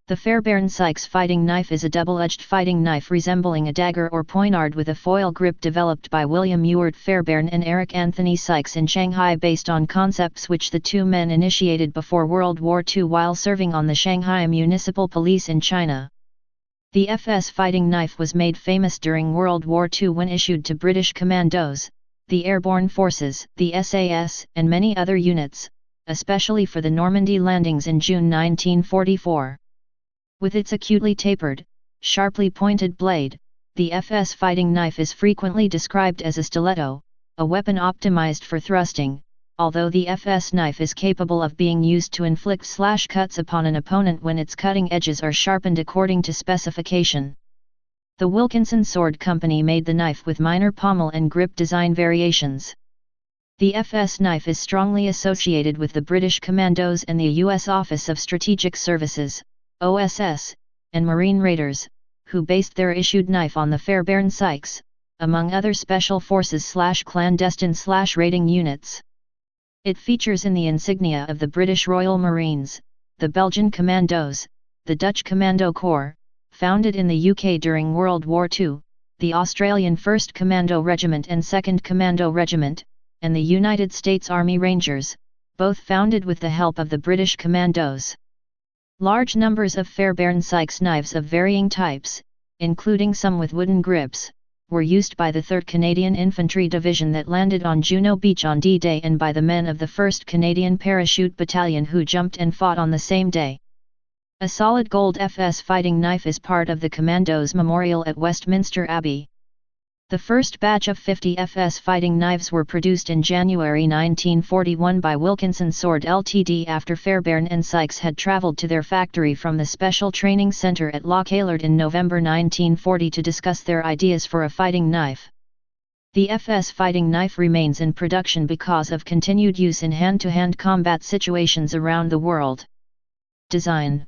The Fairbairn Sykes fighting knife is a double-edged fighting knife resembling a dagger or poignard with a foil grip developed by William Ewart Fairbairn and Eric Anthony Sykes in Shanghai based on concepts which the two men initiated before World War II while serving on the Shanghai Municipal Police in China. The FS fighting knife was made famous during World War II when issued to British commandos, the airborne forces, the SAS, and many other units, especially for the Normandy landings in June 1944. With its acutely tapered, sharply pointed blade, the FS fighting knife is frequently described as a stiletto, a weapon optimized for thrusting, although the FS knife is capable of being used to inflict slash cuts upon an opponent when its cutting edges are sharpened according to specification. The Wilkinson Sword Company made the knife with minor pommel and grip design variations. The FS knife is strongly associated with the British Commandos and the U.S. Office of Strategic Services, OSS, and Marine Raiders, who based their issued knife on the Fairbairn Sykes, among other special forces/clandestine/raiding units. It features in the insignia of the British Royal Marines, the Belgian Commandos, the Dutch Commando Corps, founded in the UK during World War II, the Australian 1st Commando Regiment and 2nd Commando Regiment, and the United States Army Rangers, both founded with the help of the British Commandos. Large numbers of Fairbairn Sykes knives of varying types, including some with wooden grips, were used by the 3rd Canadian Infantry Division that landed on Juno Beach on D-Day and by the men of the 1st Canadian Parachute Battalion who jumped and fought on the same day. A solid gold FS fighting knife is part of the Commandos Memorial at Westminster Abbey. The first batch of 50 FS fighting knives were produced in January 1941 by Wilkinson Sword Ltd. after Fairbairn and Sykes had travelled to their factory from the Special Training Centre at Lochailard in November 1940 to discuss their ideas for a fighting knife. The FS fighting knife remains in production because of continued use in hand-to-hand combat situations around the world. Design.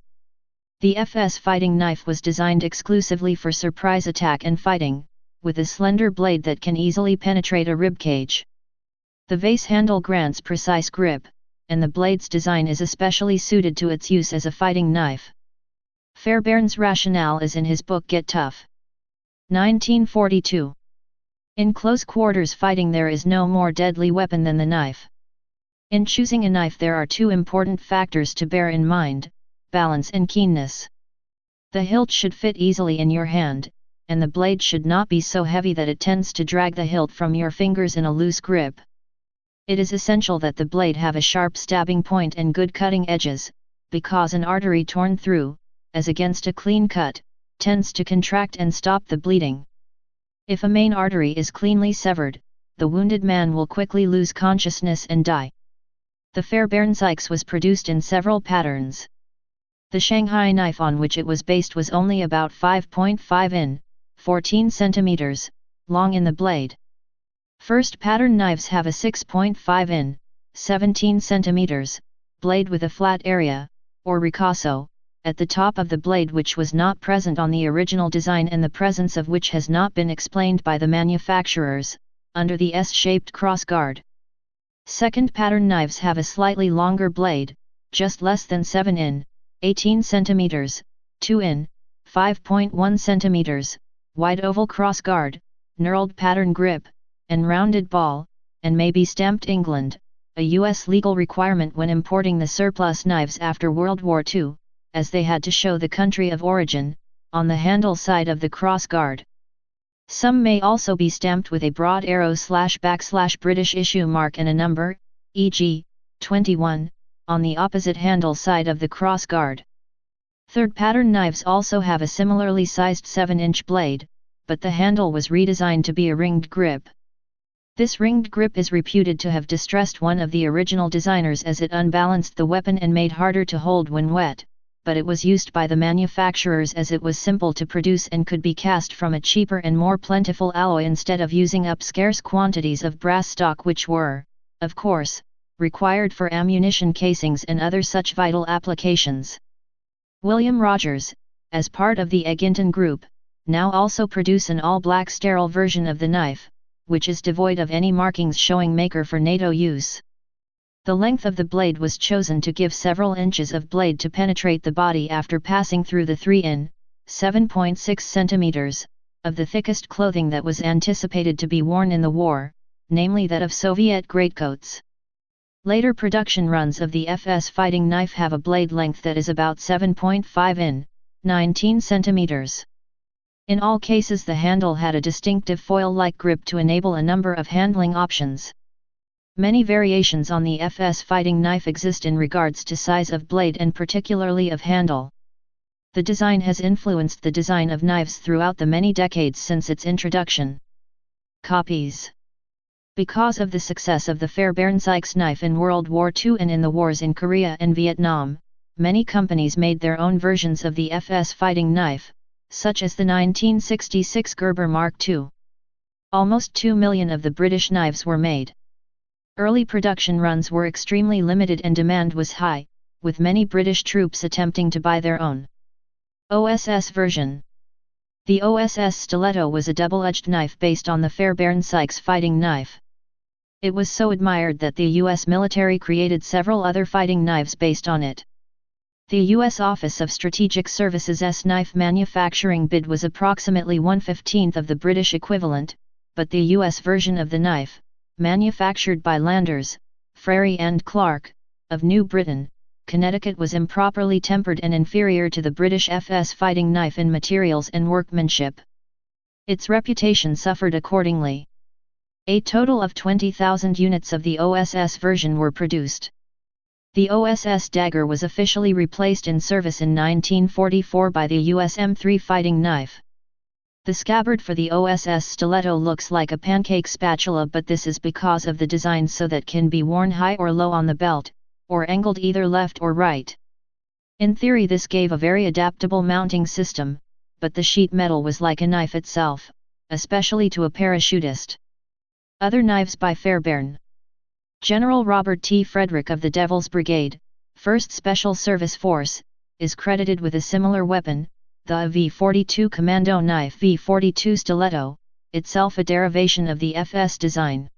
The FS fighting knife was designed exclusively for surprise attack and fighting, with a slender blade that can easily penetrate a ribcage. The vase handle grants precise grip, and the blade's design is especially suited to its use as a fighting knife. Fairbairn's rationale is in his book Get Tough. 1942. In close quarters fighting there is no more deadly weapon than the knife. In choosing a knife there are two important factors to bear in mind: balance and keenness. The hilt should fit easily in your hand, and the blade should not be so heavy that it tends to drag the hilt from your fingers in a loose grip. It is essential that the blade have a sharp stabbing point and good cutting edges, because an artery torn through, as against a clean cut, tends to contract and stop the bleeding. If a main artery is cleanly severed, the wounded man will quickly lose consciousness and die. The Fairbairn Sykes was produced in several patterns. The Shanghai knife on which it was based was only about 5.5 in, 14 cm, long in the blade. First pattern knives have a 6.5 in, 17 cm, blade with a flat area, or ricasso, at the top of the blade which was not present on the original design and the presence of which has not been explained by the manufacturers, under the S-shaped crossguard. Second pattern knives have a slightly longer blade, just less than 7 in, 18 cm, 2 in, 5.1 cm, wide oval crossguard, knurled pattern grip, and rounded ball, and may be stamped England, a U.S. legal requirement when importing the surplus knives after World War II, as they had to show the country of origin, on the handle side of the crossguard. Some may also be stamped with a broad arrow/British issue mark and a number, e.g., 21, on the opposite handle side of the crossguard. Third pattern knives also have a similarly sized 7-inch blade, but the handle was redesigned to be a ringed grip. This ringed grip is reputed to have distressed one of the original designers as it unbalanced the weapon and made harder to hold when wet, but it was used by the manufacturers as it was simple to produce and could be cast from a cheaper and more plentiful alloy instead of using up scarce quantities of brass stock which were, of course, required for ammunition casings and other such vital applications. William Rogers, as part of the Egginton Group, now also produce an all-black sterile version of the knife, which is devoid of any markings showing maker for NATO use. The length of the blade was chosen to give several inches of blade to penetrate the body after passing through the 7.6 centimeters, of the thickest clothing that was anticipated to be worn in the war, namely that of Soviet greatcoats. Later production runs of the FS fighting knife have a blade length that is about 7.5 in, 19 centimeters. In all cases the handle had a distinctive foil-like grip to enable a number of handling options. Many variations on the FS fighting knife exist in regards to size of blade and particularly of handle. The design has influenced the design of knives throughout the many decades since its introduction. Copies. Because of the success of the Fairbairn Sykes knife in World War II and in the wars in Korea and Vietnam, many companies made their own versions of the FS fighting knife, such as the 1966 Gerber Mark II. Almost 2 million of the British knives were made. Early production runs were extremely limited and demand was high, with many British troops attempting to buy their own. OSS version. The OSS stiletto was a double-edged knife based on the Fairbairn Sykes fighting knife. It was so admired that the U.S. military created several other fighting knives based on it. The U.S. Office of Strategic Services' knife manufacturing bid was approximately 1/15 of the British equivalent, but the U.S. version of the knife, manufactured by Landers, Frary and Clark, of New Britain, Connecticut, was improperly tempered and inferior to the British FS fighting knife in materials and workmanship. Its reputation suffered accordingly. A total of 20,000 units of the OSS version were produced. The OSS dagger was officially replaced in service in 1944 by the US M3 fighting knife. The scabbard for the OSS stiletto looks like a pancake spatula, but this is because of the design so that can be worn high or low on the belt, or angled either left or right. In theory this gave a very adaptable mounting system, but the sheet metal was like a knife itself, especially to a parachutist. Other knives by Fairbairn. General Robert T. Frederick of the Devil's Brigade, 1st Special Service Force, is credited with a similar weapon, the V-42 Commando knife V-42 stiletto, itself a derivation of the FS design.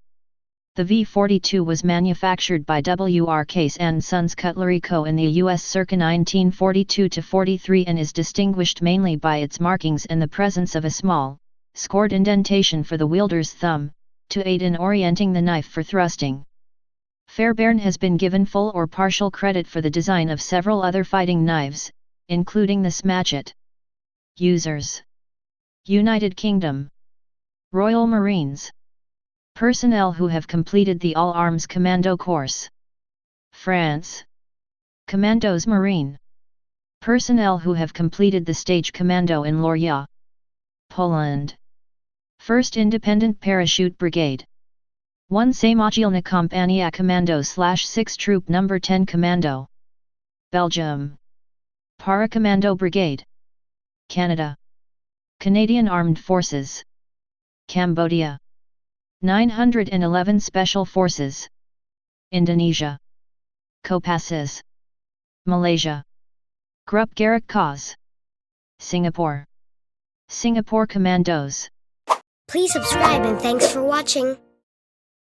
The V-42 was manufactured by W.R. Case & Sons Cutlery Co. in the U.S. circa 1942–43 and is distinguished mainly by its markings and the presence of a small, scored indentation for the wielder's thumb, to aid in orienting the knife for thrusting. Fairbairn has been given full or partial credit for the design of several other fighting knives, including the Smatchet. Users: United Kingdom, Royal Marines. Personnel who have completed the All Arms Commando course. France, Commandos Marine. Personnel who have completed the Stage Commando in Lorya. Poland, 1st Independent Parachute Brigade. 1 Samodzielna Kompania Commando/6 Troop No. 10 Commando. Belgium, Paracommando Brigade. Canada, Canadian Armed Forces. Cambodia, 911 Special Forces. Indonesia, Kopassus. Malaysia, Grup Garruk Kos. Singapore, Singapore Commandos. Please subscribe and thanks for watching.